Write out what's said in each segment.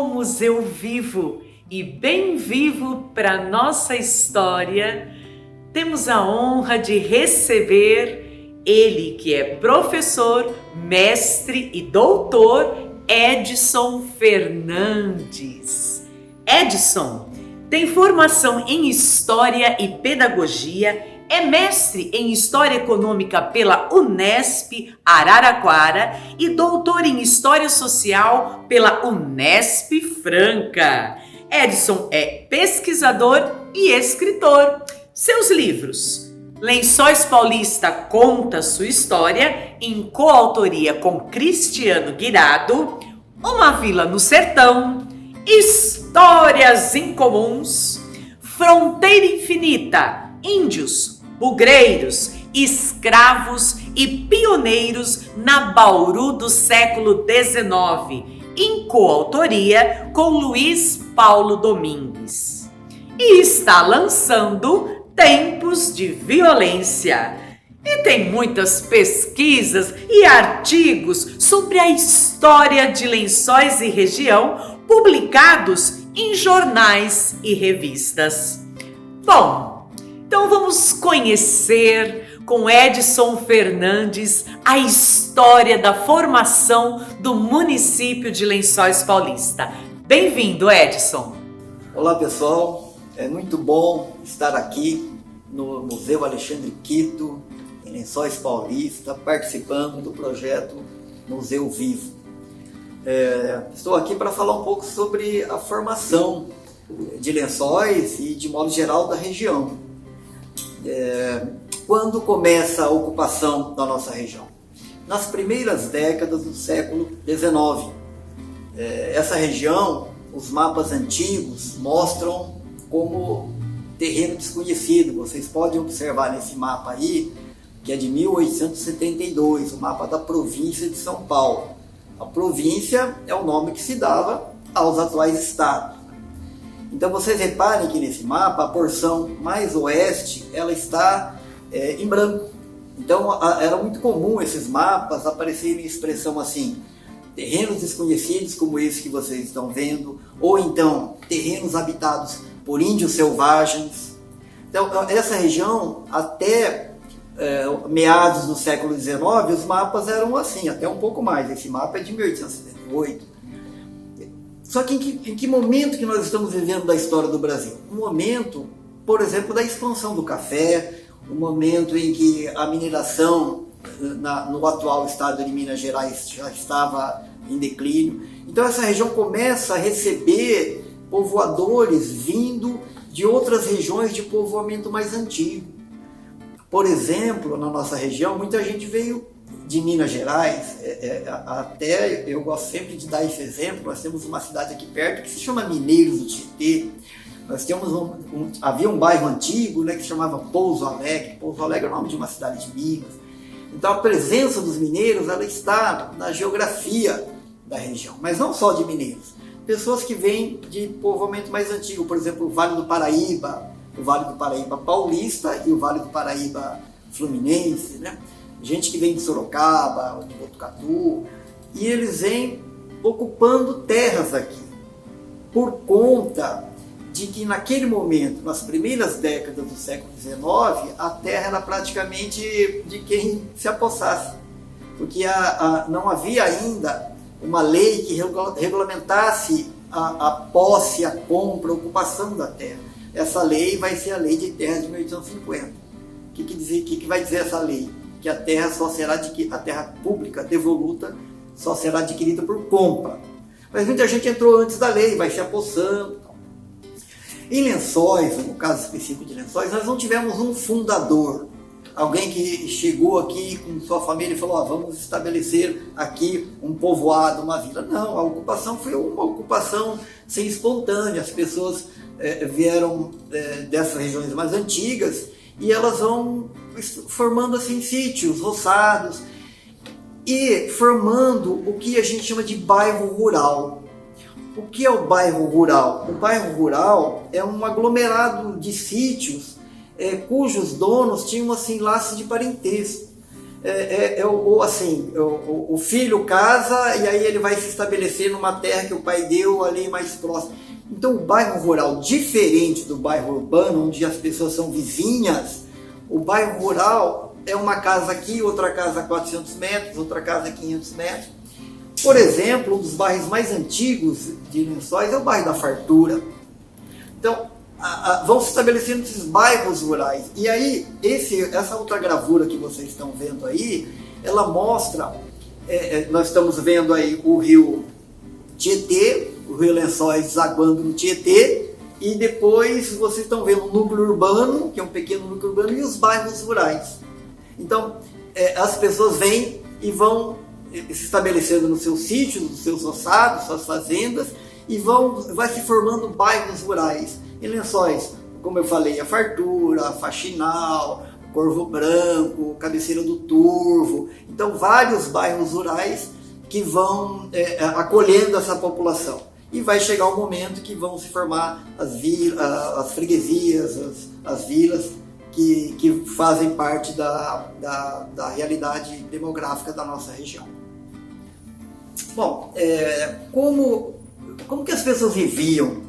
Museu Vivo e bem vivo para nossa história. Temos a honra de receber ele que é professor, mestre e doutor, Edson Fernandes. Edson tem formação em História e Pedagogia, é mestre em História Econômica pela Unesp Araraquara e doutor em História Social pela Unesp Franca. Edson é pesquisador e escritor. Seus livros: Lençóis Paulista conta sua história, em coautoria com Cristiano Guirado, Uma Vila no Sertão, Histórias Incomuns, Fronteira Infinita, Índios, Bugreiros, Escravos e Pioneiros na Bauru do século XIX, em coautoria com Luiz Paulo Domingues. E está lançando Tempos de Violência. E tem muitas pesquisas e artigos sobre a história de Lençóis e região publicados em jornais e revistas. Bom, então vamos conhecer com Edson Fernandes a história da formação do município de Lençóis Paulista. Bem-vindo, Edson. Olá, pessoal. É muito bom estar aqui no Museu Alexandre Quito, em Lençóis Paulista, participando do projeto Museu Vivo. Estou aqui para falar um pouco sobre a formação de Lençóis e, de modo geral, da região. Quando começa a ocupação da nossa região? Nas primeiras décadas do século XIX. Essa região, os mapas antigos mostram como terreno desconhecido. Vocês podem observar nesse mapa aí, que é de 1872, o mapa da província de São Paulo. A província é o nome que se dava aos atuais estados. Então vocês reparem que nesse mapa a porção mais oeste ela está em branco. Então era muito comum esses mapas aparecerem em expressão assim: terrenos desconhecidos como esse que vocês estão vendo, ou então terrenos habitados por índios selvagens. Então essa região até meados do século XIX os mapas eram assim, até um pouco mais. Esse mapa é de 1878. Só que em que momento que nós estamos vivendo da história do Brasil? Um momento, por exemplo, da expansão do café, um momento em que a mineração no atual estado de Minas Gerais já estava em declínio. Então essa região começa a receber povoadores vindo de outras regiões de povoamento mais antigo. Por exemplo, na nossa região, muita gente veio de Minas Gerais. Até eu gosto sempre de dar esse exemplo. Nós temos uma cidade aqui perto que se chama Mineiros do Tietê. Nós temos havia um bairro antigo, né, que se chamava Pouso Alegre. Pouso Alegre é o nome de uma cidade de Minas. Então a presença dos mineiros ela está na geografia da região, mas não só de mineiros. Pessoas que vêm de povoamento mais antigo, por exemplo, o Vale do Paraíba Paulista e o Vale do Paraíba Fluminense, né? Gente que vem de Sorocaba, de Botucatu, e eles vêm ocupando terras aqui, por conta de que naquele momento, nas primeiras décadas do século XIX, a terra era praticamente de quem se apossasse, porque não havia ainda uma lei que regulamentasse a posse, a compra, a ocupação da terra. Essa lei vai ser a Lei de Terras de 1850. O que vai dizer essa lei? Que a terra a terra pública devoluta só será adquirida por compra. Mas muita gente entrou antes da lei, vai se apossando. Em Lençóis, no caso específico de Lençóis, nós não tivemos um fundador. Alguém que chegou aqui com sua família e falou: vamos estabelecer aqui um povoado, uma vila. Não, a ocupação foi uma ocupação sem espontânea. As pessoas vieram dessas regiões mais antigas e elas vão formando assim sítios, roçados e formando o que a gente chama de bairro rural. O que é o bairro rural? O bairro rural é um aglomerado de sítios cujos donos tinham assim laços de parentesco. ou assim, o filho casa e aí ele vai se estabelecer numa terra que o pai deu ali mais próximo. Então o bairro rural, diferente do bairro urbano, onde as pessoas são vizinhas, o bairro rural é uma casa aqui, outra casa a 400 metros, outra casa a 500 metros. Por exemplo, um dos bairros mais antigos de Lençóis é o bairro da Fartura. Então, vão se estabelecendo esses bairros rurais. E aí, essa outra gravura que vocês estão vendo aí, ela mostra, nós estamos vendo aí o rio Tietê, o rio Lençóis desaguando no Tietê, e depois vocês estão vendo o núcleo urbano, que é um pequeno núcleo urbano, e os bairros rurais. Então, as pessoas vêm e vão se estabelecendo nos seus sítios, nos seus ossados, suas fazendas, e vai se formando bairros rurais. Em Lençóis, como eu falei, a Fartura, a Faxinal, Corvo Branco, Cabeceira do Turvo. Então, vários bairros rurais que vão acolhendo essa população. E vai chegar um momento que vão se formar as freguesias, as vilas, que fazem parte da realidade demográfica da nossa região. Bom, como que as pessoas viviam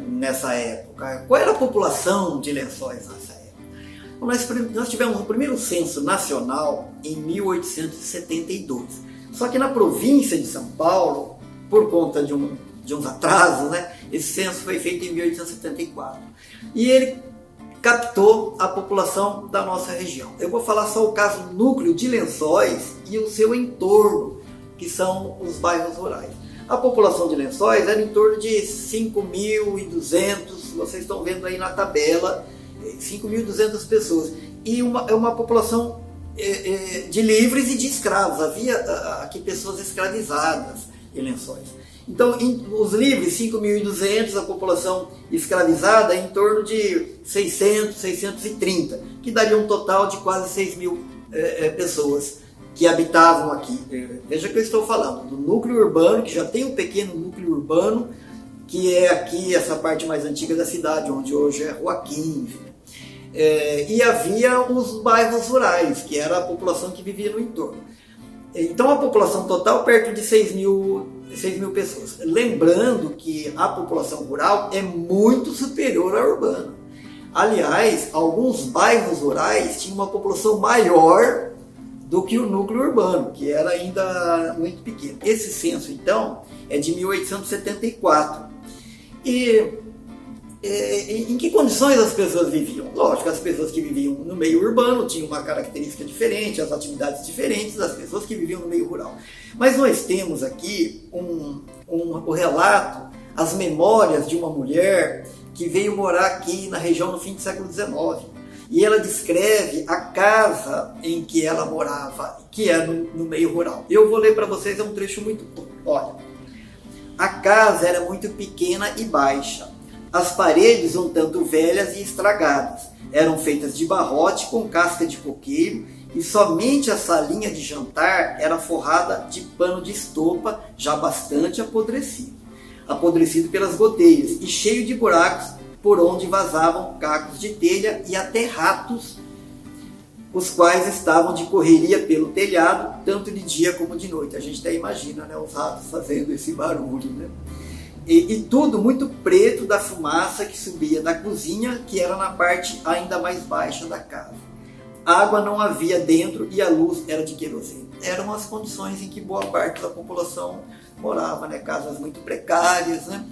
nessa época? Qual era a população de Lençóis nessa época? Nós tivemos o primeiro censo nacional em 1872. Só que na província de São Paulo, por conta de uns atrasos, né, esse censo foi feito em 1874. E ele captou a população da nossa região. Eu vou falar só o caso núcleo de Lençóis e o seu entorno, que são os bairros rurais. A população de Lençóis era em torno de 5.200, vocês estão vendo aí na tabela, 5.200 pessoas. E uma população de livres e de escravos. Havia aqui pessoas escravizadas em Lençóis. Então, os livres, 5.200, a população escravizada em torno de 600, 630, que daria um total de quase 6.000 pessoas que habitavam aqui. Veja que eu estou falando do núcleo urbano, que já tem um pequeno núcleo urbano, que é aqui essa parte mais antiga da cidade, onde hoje é Rua 15. E havia os bairros rurais, que era a população que vivia no entorno. Então a população total perto de 6.000 pessoas. Lembrando que a população rural é muito superior à urbana. Aliás, alguns bairros rurais tinham uma população maior do que o núcleo urbano, que era ainda muito pequeno. Esse censo, então, é de 1874. Em que condições as pessoas viviam? Lógico, as pessoas que viviam no meio urbano tinham uma característica diferente, as atividades diferentes das pessoas que viviam no meio rural. Mas nós temos aqui o relato, as memórias de uma mulher que veio morar aqui na região no fim do século XIX. E ela descreve a casa em que ela morava, que é no meio rural. Eu vou ler para vocês, é um trecho muito curto. Olha, a casa era muito pequena e baixa. As paredes um tanto velhas e estragadas. Eram feitas de barrote com casca de coqueiro e somente a salinha de jantar era forrada de pano de estopa já bastante apodrecido pelas goteiras e cheio de buracos por onde vazavam cacos de telha e até ratos, os quais estavam de correria pelo telhado, tanto de dia como de noite. A gente até imagina, né, os ratos fazendo esse barulho, né? E tudo muito preto da fumaça que subia da cozinha, que era na parte ainda mais baixa da casa. Água não havia dentro e a luz era de querosene. Eram as condições em que boa parte da população morava, né? Casas muito precárias, né?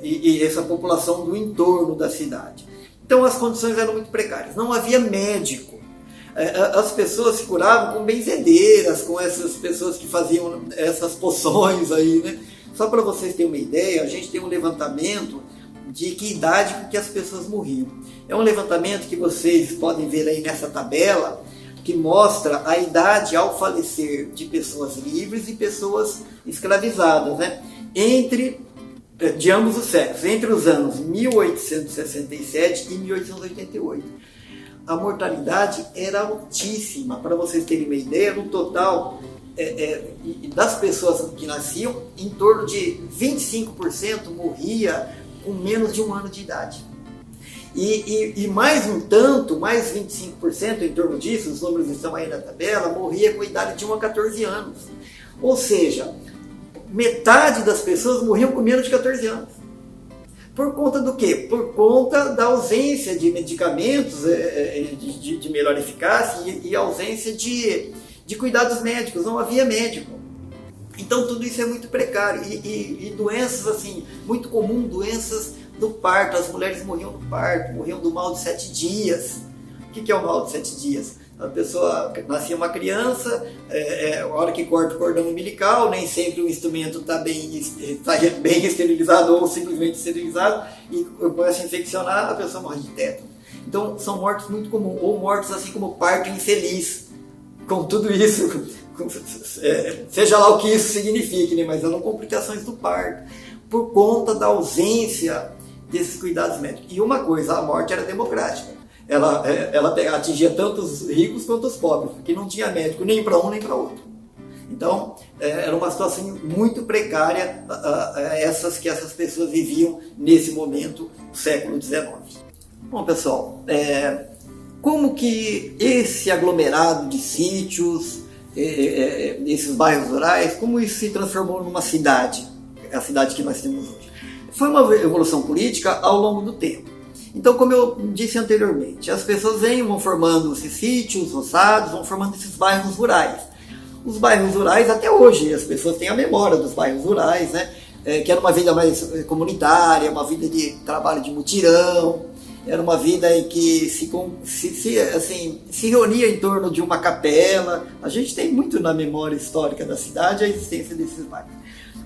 E essa população do entorno da cidade. Então as condições eram muito precárias. Não havia médico. As pessoas se curavam com benzedeiras, com essas pessoas que faziam essas poções aí, né? Só para vocês terem uma ideia, a gente tem um levantamento de que idade que as pessoas morriam. É um levantamento que vocês podem ver aí nessa tabela, que mostra a idade ao falecer de pessoas livres e pessoas escravizadas, né? De ambos os sexos, entre os anos 1867 e 1888. A mortalidade era altíssima. Para vocês terem uma ideia, no total das pessoas que nasciam, em torno de 25% morria com menos de 1 ano de idade. E mais um tanto, mais 25%, em torno disso, os números estão aí na tabela, morria com a idade de 1 a 14 anos. Ou seja, metade das pessoas morriam com menos de 14 anos. Por conta do quê? Por conta da ausência de medicamentos de melhor eficácia e ausência de cuidados médicos, não havia médico. Então tudo isso é muito precário e doenças assim, muito comum, doenças do parto, as mulheres morriam do parto, morriam do mal de 7 dias. O que é o mal de 7 dias? A pessoa, nascia uma criança, a hora que corta o cordão umbilical, nem sempre o instrumento está bem esterilizado ou simplesmente esterilizado e começa a infeccionar, a pessoa morre de tétano. Então são mortes muito comuns, ou mortes assim como parto infeliz, com tudo isso, seja lá o que isso signifique, né? Mas eram complicações do parto, por conta da ausência desses cuidados médicos. E uma coisa, a morte era democrática. Ela atingia tanto os ricos quanto os pobres, porque não tinha médico nem para um nem para outro. Então, era uma situação muito precária que essas pessoas viviam nesse momento do século XIX. Bom, pessoal, como que esse aglomerado de sítios, esses bairros rurais, como isso se transformou numa cidade, a cidade que nós temos hoje? Foi uma evolução política ao longo do tempo. Então, como eu disse anteriormente, as pessoas vão formando esses sítios, roçados, vão formando esses bairros rurais. Os bairros rurais, até hoje, as pessoas têm a memória dos bairros rurais, né? Que era uma vida mais comunitária, uma vida de trabalho de mutirão, era uma vida em que se reunia em torno de uma capela. A gente tem muito na memória histórica da cidade a existência desses bairros.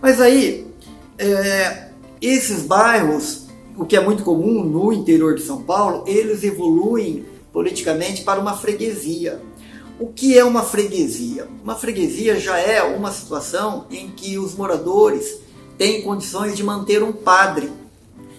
Mas aí, esses bairros, o que é muito comum no interior de São Paulo, eles evoluem politicamente para uma freguesia. O que é uma freguesia? Uma freguesia já é uma situação em que os moradores têm condições de manter um padre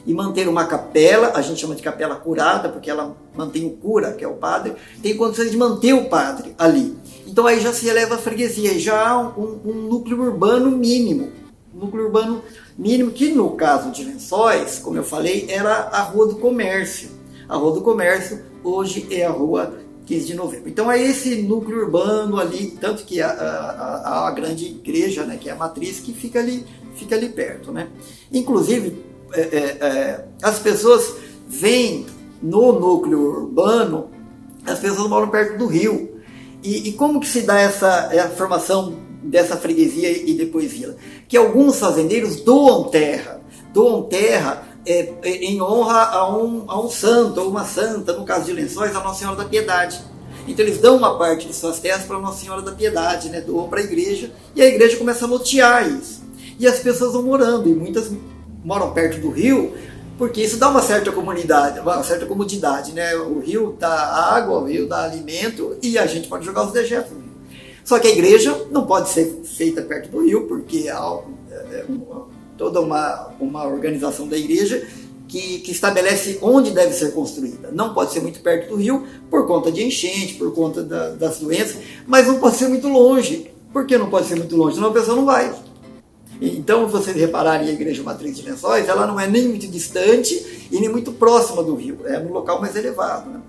e manter uma capela, a gente chama de capela curada, porque ela mantém o cura, que é o padre, tem condições de manter o padre ali. Então aí já se eleva a freguesia, já há um núcleo urbano mínimo. Núcleo urbano mínimo, que no caso de Lençóis, como eu falei, era a Rua do Comércio. A Rua do Comércio hoje é a Rua 15 de Novembro. Então é esse núcleo urbano ali, tanto que a grande igreja, né, que é a matriz, que fica ali perto, né? Inclusive, as pessoas vêm no núcleo urbano, as pessoas moram perto do rio. E como que se dá a formação dessa freguesia e depois vila? Que alguns fazendeiros doam terra em honra a um santo ou uma santa, no caso de Lençóis, a Nossa Senhora da Piedade. Então eles dão uma parte de suas terras para a Nossa Senhora da Piedade, né? Doam para a igreja, e a igreja começa a lotear isso. E as pessoas vão morando, e muitas moram perto do rio, porque isso dá uma certa comodidade, né? O rio dá água, o rio dá alimento, e a gente pode jogar os dejetos no rio. Só que a igreja não pode ser feita perto do rio, porque há toda uma organização da igreja que estabelece onde deve ser construída. Não pode ser muito perto do rio, por conta de enchente, por conta das doenças, mas não pode ser muito longe. Por que não pode ser muito longe? Senão a pessoa não vai. Então, vocês repararem, a igreja matriz de Lençóis, ela não é nem muito distante e nem muito próxima do rio, é no local mais elevado, né?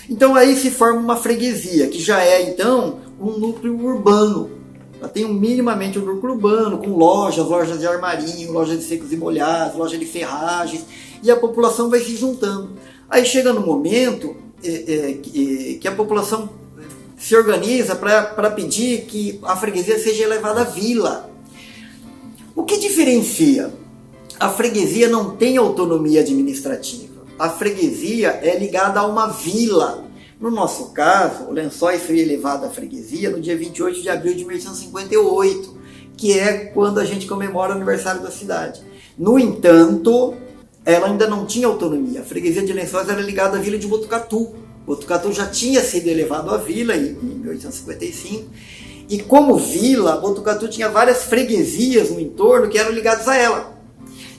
Então aí se forma uma freguesia, que já é então um núcleo urbano. Ela tem minimamente um núcleo urbano, com lojas de armarinho, lojas de secos e molhados, loja de ferragens, e a população vai se juntando. Aí chega no momento que a população se organiza para pedir que a freguesia seja elevada à vila. O que diferencia? A freguesia não tem autonomia administrativa. A freguesia é ligada a uma vila. No nosso caso, o Lençóis foi elevado à freguesia no dia 28 de abril de 1858, que é quando a gente comemora o aniversário da cidade. No entanto, ela ainda não tinha autonomia. A freguesia de Lençóis era ligada à vila de Botucatu. Botucatu já tinha sido elevado à vila em 1855. E como vila, Botucatu tinha várias freguesias no entorno que eram ligadas a ela.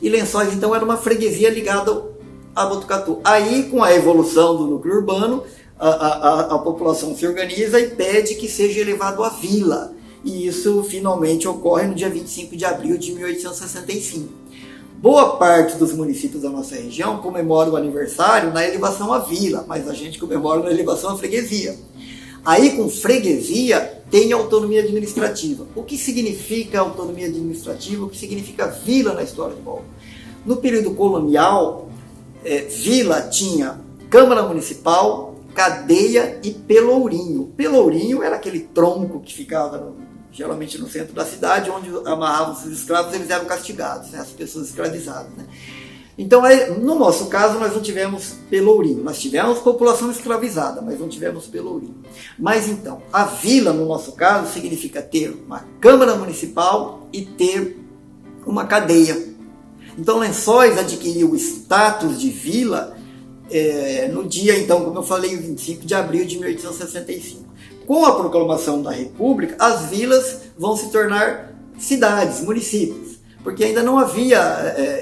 E Lençóis, então, era uma freguesia ligada a Botucatu. Aí, com a evolução do núcleo urbano, a população se organiza e pede que seja elevado à vila. E isso finalmente ocorre no dia 25 de abril de 1865. Boa parte dos municípios da nossa região comemora o aniversário na elevação à vila, mas a gente comemora na elevação à freguesia. Aí, com freguesia, tem autonomia administrativa. O que significa autonomia administrativa? O que significa vila na história de Bauru? No período colonial, vila tinha Câmara Municipal, cadeia e pelourinho. Pelourinho era aquele tronco que ficava geralmente no centro da cidade, onde amarravam os escravos, eles eram castigados, né? As pessoas escravizadas. Né? Então, no nosso caso, nós não tivemos pelourinho. Nós tivemos população escravizada, mas não tivemos pelourinho. Mas então, a vila, no nosso caso, significa ter uma Câmara Municipal e ter uma cadeia. Então, Lençóis adquiriu o status de vila no dia, então, como eu falei, 25 de abril de 1865. Com a proclamação da República, as vilas vão se tornar cidades, municípios, porque ainda não havia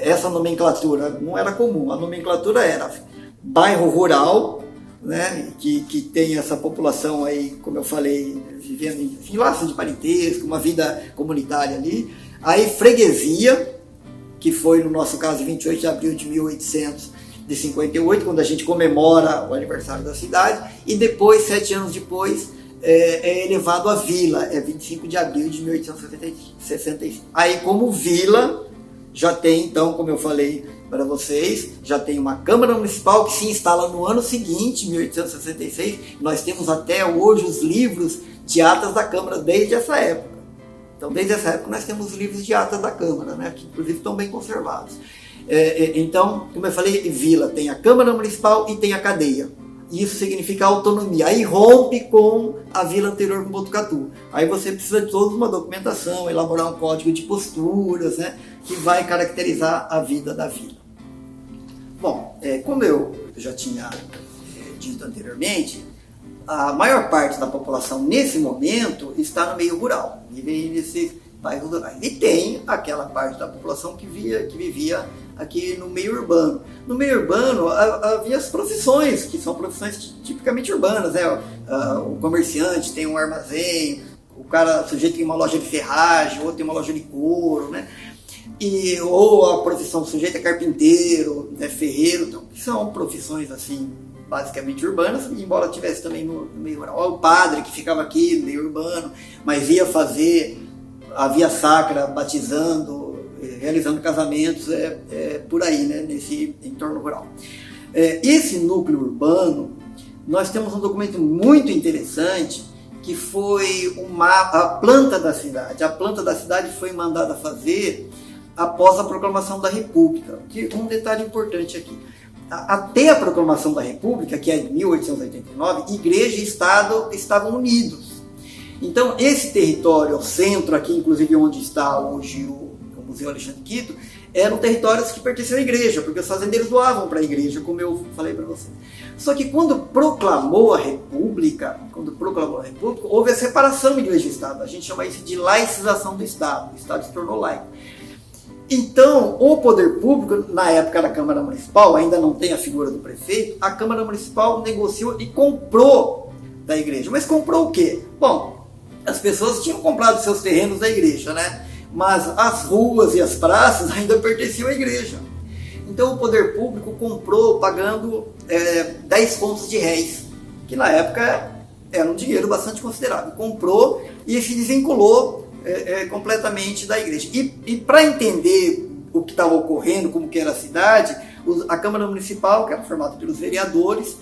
essa nomenclatura, não era comum. A nomenclatura era bairro rural, né, que tem essa população aí, como eu falei, vivendo em laços de parentesco, uma vida comunitária ali. Aí freguesia, que foi, no nosso caso, 28 de abril de 1858, quando a gente comemora o aniversário da cidade, e depois, 7 anos depois, é elevado à vila, 25 de abril de 1865. Aí, como vila, já tem, então, como eu falei para vocês, já tem uma Câmara Municipal que se instala no ano seguinte, 1866. Nós temos até hoje os livros de atas da Câmara desde essa época. Então, desde essa época, nós temos livros de atas da Câmara, né, que inclusive estão bem conservados. Então, como eu falei, vila tem a Câmara Municipal e tem a cadeia. Isso significa autonomia. Aí rompe com a vila anterior com Botucatu. Aí você precisa de toda uma documentação, elaborar um código de posturas, né, que vai caracterizar a vida da vila. Bom, como eu já tinha dito anteriormente, a maior parte da população nesse momento está no meio rural, vive nesses bairros rurais. E tem aquela parte da população que vivia aqui no meio urbano. No meio urbano havia as profissões, que são profissões tipicamente urbanas, né? O comerciante tem um armazém, o sujeito tem uma loja de ferragem, outro tem uma loja de couro, né? Ou a profissão do sujeito é carpinteiro, ferreiro, então, que são profissões assim, basicamente urbanas, embora tivesse também no meio rural. Ou o padre que ficava aqui no meio urbano, mas ia fazer a via sacra, batizando, realizando casamentos, por aí, né, nesse entorno rural. Esse núcleo urbano, nós temos um documento muito interessante, que foi a planta da cidade. A planta da cidade foi mandada fazer após a proclamação da República. Um detalhe importante aqui. Até a proclamação da República, que é de 1889, Igreja e Estado estavam unidos. Então, esse território, o centro aqui, inclusive onde está hoje o Museu Alexandre Quito, eram territórios que pertenciam à igreja, porque os fazendeiros doavam para a igreja, como eu falei para vocês. Só que quando proclamou a República, houve a separação de igreja e Estado. A gente chama isso de laicização do Estado. O Estado se tornou laico. Então, o poder público, na época da Câmara Municipal, ainda não tem a figura do prefeito, a Câmara Municipal negociou e comprou da igreja. Mas comprou o quê? Bom, as pessoas tinham comprado seus terrenos da igreja, né? Mas as ruas e as praças ainda pertenciam à igreja. Então o poder público comprou pagando 10 contos de réis, que na época era um dinheiro bastante considerável. Comprou e se desvinculou completamente da igreja. E para entender o que estava ocorrendo, como que era a cidade, a Câmara Municipal, que era formada pelos vereadores,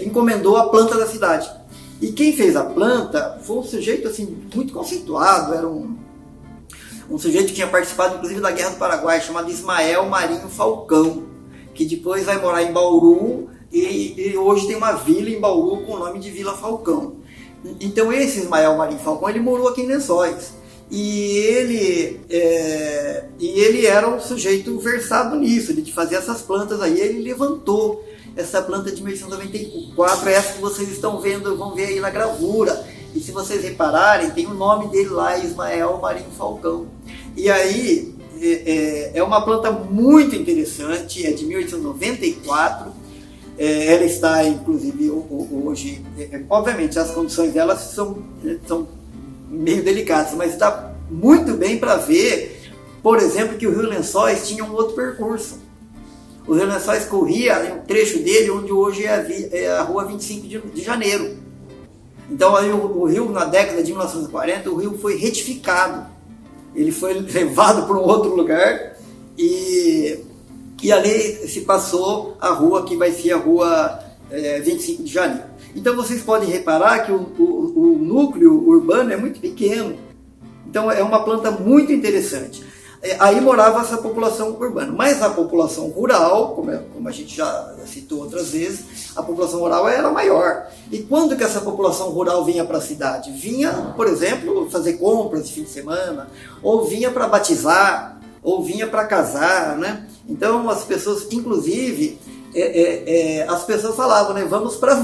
encomendou a planta da cidade. E quem fez a planta foi um sujeito assim, muito conceituado, era um sujeito que tinha participado inclusive da Guerra do Paraguai, chamado Ismael Marinho Falcão, que depois vai morar em Bauru e hoje tem uma vila em Bauru com o nome de Vila Falcão. Então esse Ismael Marinho Falcão, ele morou aqui em Lençóis. E ele era um sujeito versado nisso, de fazer essas plantas aí. Ele levantou essa planta de 1894, essa que vocês estão vendo, vão ver aí na gravura. E se vocês repararem, tem o nome dele lá, Ismael Marinho Falcão. E aí, é uma planta muito interessante, é de 1894. Ela está, inclusive, hoje... obviamente, as condições dela são meio delicadas, mas dá muito bem para ver por exemplo, que o Rio Lençóis tinha um outro percurso. O Rio Lençóis corria um trecho dele onde hoje é a rua 25 de janeiro. Então aí o rio, na década de 1940, o rio foi retificado. Ele foi levado para um outro lugar e ali se passou a rua que vai ser a rua 25 de janeiro. Então vocês podem reparar que o núcleo urbano é muito pequeno. Então é uma planta muito interessante. Aí morava essa população urbana, mas a população rural, como a gente já citou outras vezes, a população rural era maior. E quando que essa população rural vinha para a cidade? Vinha, por exemplo, fazer compras de fim de semana, ou vinha para batizar, ou vinha para casar, né? Então as pessoas, inclusive, as pessoas falavam, né? Vamos para a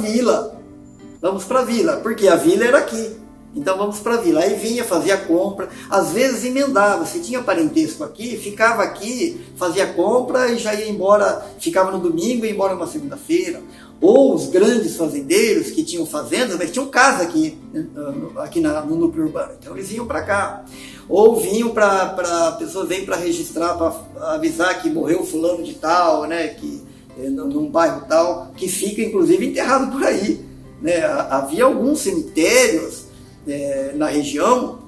vila, porque a vila era aqui. Então vamos para a vila. Aí vinha, fazia a compra, às vezes emendava, se tinha parentesco aqui, ficava aqui, fazia a compra e já ia embora, ficava no domingo e ia embora uma segunda-feira. Ou os grandes fazendeiros que tinham fazendas, mas tinham casa aqui no núcleo urbano, então eles vinham para cá. Ou vinham a pessoa vem para registrar, para avisar que morreu fulano de tal, né, que, num bairro tal, que fica inclusive enterrado por aí. Né? Havia alguns cemitérios na região,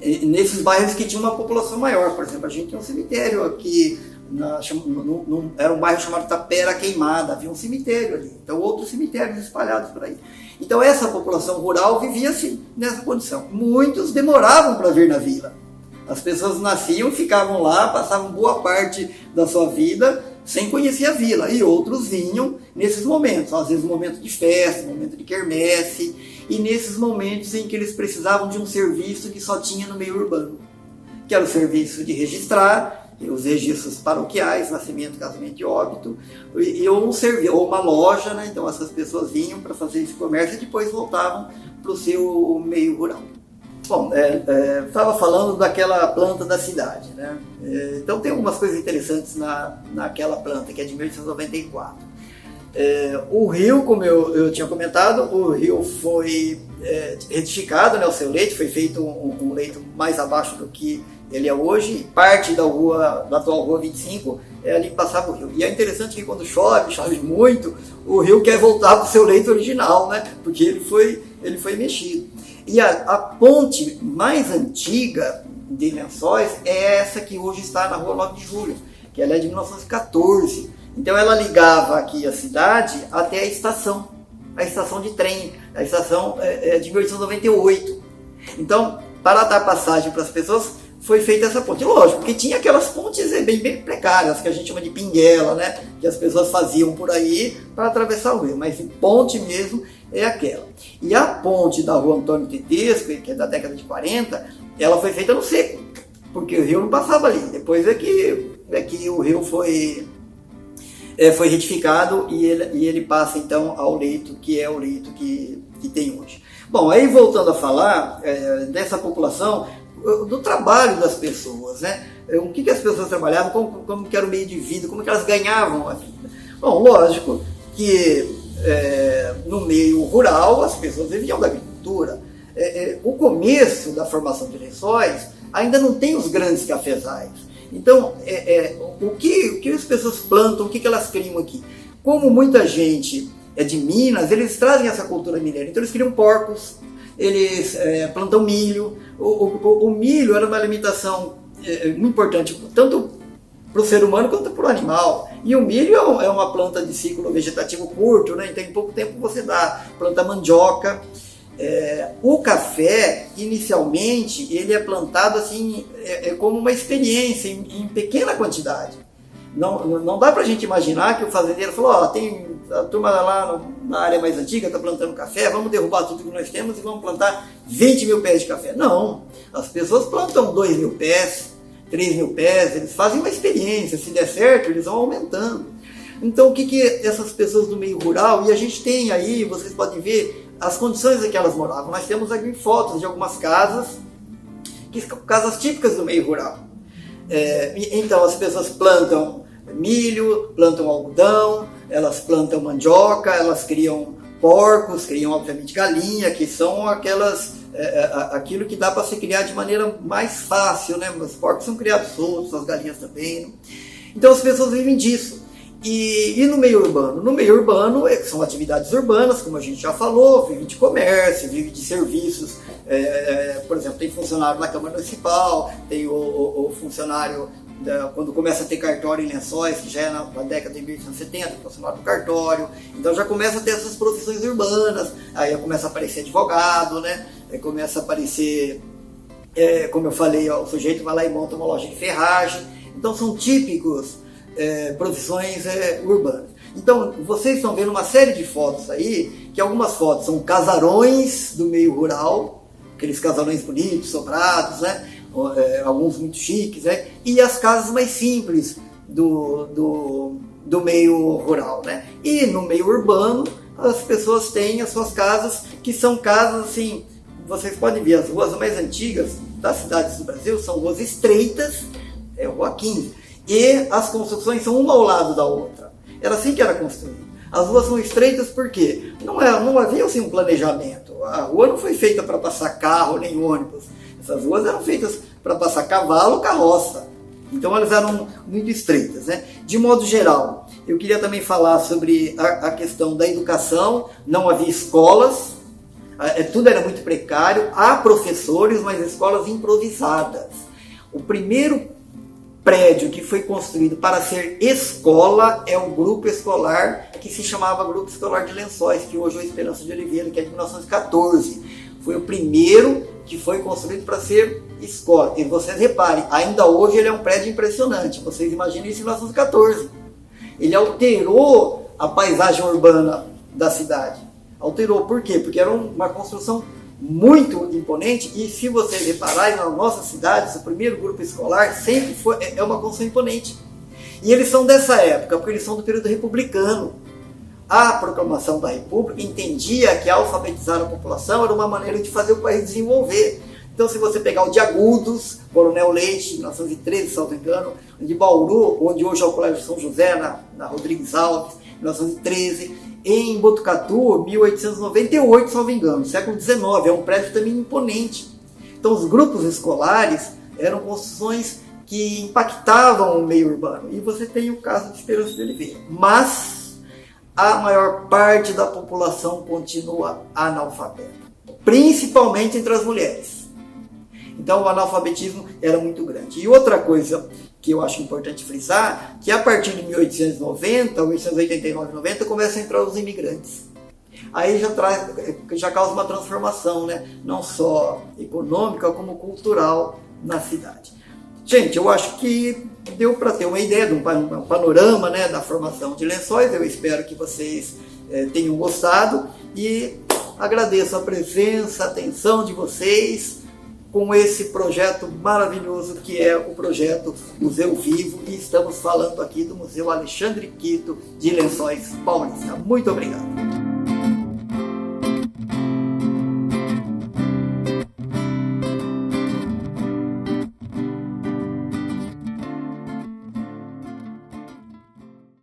nesses bairros que tinham uma população maior. Por exemplo, a gente tem um cemitério aqui, era um bairro chamado Tapera Queimada, havia um cemitério ali, então outros cemitérios espalhados por aí. Então essa população rural vivia assim, nessa condição. Muitos demoravam para vir na vila. As pessoas nasciam, ficavam lá, passavam boa parte da sua vida sem conhecer a vila, e outros vinham nesses momentos, às vezes momento de festa, momento de quermesse, e nesses momentos em que eles precisavam de um serviço que só tinha no meio urbano, que era o serviço de registrar, os registros paroquiais, nascimento, casamento e óbito, ou uma loja, né? Então essas pessoas vinham para fazer esse comércio e depois voltavam para o seu meio rural. Bom, estava falando daquela planta da cidade, né? Então tem algumas coisas interessantes naquela planta, que é de 1894. O rio, como eu tinha comentado, o rio foi retificado, né? O seu leito foi feito um leito mais abaixo do que ele é hoje. Parte da atual rua 25 é ali que passava o rio. E é interessante que quando chove muito, o rio quer voltar para o seu leito original, né? Porque ele foi mexido. E a ponte mais antiga de Lençóis é essa que hoje está na rua 9 de Julho, que ela é de 1914. Então ela ligava aqui a cidade até a estação de trem. A estação é de 1898. Então, para dar passagem para as pessoas, foi feita essa ponte. Lógico, porque tinha aquelas pontes bem precárias, que a gente chama de pinguela, né? Que as pessoas faziam por aí para atravessar o rio. Mas ponte mesmo é aquela. E a ponte da rua Antônio Tedesco, que é da década de 40, ela foi feita no seco, porque o rio não passava ali. Depois é que o rio foi retificado e ele passa então ao leito, que é o leito que tem hoje. Bom, aí voltando a falar dessa população, do trabalho das pessoas, né? O que as pessoas trabalhavam, como que era o meio de vida, como que elas ganhavam a vida. Bom, lógico que no meio rural as pessoas viviam da agricultura. O começo da formação de Lençóis ainda não tem os grandes cafezais. Então, o que as pessoas plantam, o que elas criam aqui? Como muita gente é de Minas, eles trazem essa cultura mineira. Então eles criam porcos, eles plantam milho. O milho era uma alimentação muito importante, tanto para o ser humano quanto para o animal. E o milho é uma planta de ciclo vegetativo curto, né? Então em pouco tempo você planta mandioca. O café, inicialmente, ele é plantado assim, como uma experiência, em pequena quantidade. Não dá para a gente imaginar que o fazendeiro falou, tem a turma lá na área mais antiga está plantando café, vamos derrubar tudo que nós temos e vamos plantar 20 mil pés de café. Não, as pessoas plantam 2 mil pés, 3 mil pés, eles fazem uma experiência, se der certo, eles vão aumentando. Então, o que essas pessoas do meio rural, e a gente tem aí, vocês podem ver, as condições em que elas moravam. Nós temos aqui fotos de algumas casas, casas típicas do meio rural. Então, as pessoas plantam milho, plantam algodão, elas plantam mandioca, elas criam porcos, criam obviamente galinha, que são aquelas aquilo que dá para se criar de maneira mais fácil, né? Os porcos são criados soltos, as galinhas também. Né? Então as pessoas vivem disso. E no meio urbano? No meio urbano são atividades urbanas, como a gente já falou, vive de comércio, vive de serviços. Por exemplo, tem funcionário da Câmara Municipal, tem o funcionário, quando começa a ter cartório em Lençóis, que já é na década de 1870, tem funcionário do cartório. Então já começa a ter essas profissões urbanas, aí começa a aparecer advogado, né? Aí começa a aparecer, como eu falei, o sujeito vai lá e monta uma loja de ferragem. Então são típicos profissões urbanas. Então vocês estão vendo uma série de fotos aí, que algumas fotos são casarões do meio rural, aqueles casarões bonitos, sobrados, né? Alguns muito chiques, né? E as casas mais simples do meio rural, né? E no meio urbano as pessoas têm as suas casas, que são casas assim, vocês podem ver as ruas mais antigas das cidades do Brasil são ruas estreitas, rua 15, e as construções são uma ao lado da outra. Era assim que era construído. As ruas são estreitas porque não havia assim, um planejamento. A rua não foi feita para passar carro nem ônibus. Essas ruas eram feitas para passar cavalo, carroça. Então elas eram muito estreitas, né? De modo geral, eu queria também falar sobre a questão da educação. Não havia escolas, tudo era muito precário. Há professores, mas escolas improvisadas. O primeiro prédio que foi construído para ser escola é o grupo escolar que se chamava Grupo Escolar de Lençóis, que hoje é o Esperança de Oliveira, que é de 1914. Foi o primeiro que foi construído para ser escola. E vocês reparem, ainda hoje ele é um prédio impressionante. Vocês imaginem isso em 1914. Ele alterou a paisagem urbana da cidade. Alterou, por quê? Porque era uma construção muito imponente, e se vocês repararem, nas nossas cidades, o primeiro grupo escolar sempre é uma construção imponente. E eles são dessa época, porque eles são do período republicano. A proclamação da República entendia que alfabetizar a população era uma maneira de fazer o país desenvolver. Então, se você pegar o de Agudos, Coronel Leite, 1913, se não me engano, de Bauru, onde hoje é o Colégio São José, na Rodrigues Alves, 1913, em Botucatu, 1898, se não me engano, século XIX, é um prédio também imponente. Então os grupos escolares eram construções que impactavam o meio urbano. E você tem o caso de Esperança de Oliveira. Mas a maior parte da população continua analfabeta, principalmente entre as mulheres. Então o analfabetismo era muito grande. E outra coisa que eu acho importante frisar, que a partir de 1890, 1889, 90, começam a entrar os imigrantes. Aí já causa uma transformação, né? Não só econômica, como cultural na cidade. Gente, eu acho que deu para ter uma ideia de um panorama, né, da formação de Lençóis. Eu espero que vocês tenham gostado e agradeço a presença, a atenção de vocês com esse projeto maravilhoso que é o projeto Museu Vivo, e estamos falando aqui do Museu Alexandre Quito de Lençóis Paulista. Muito obrigado.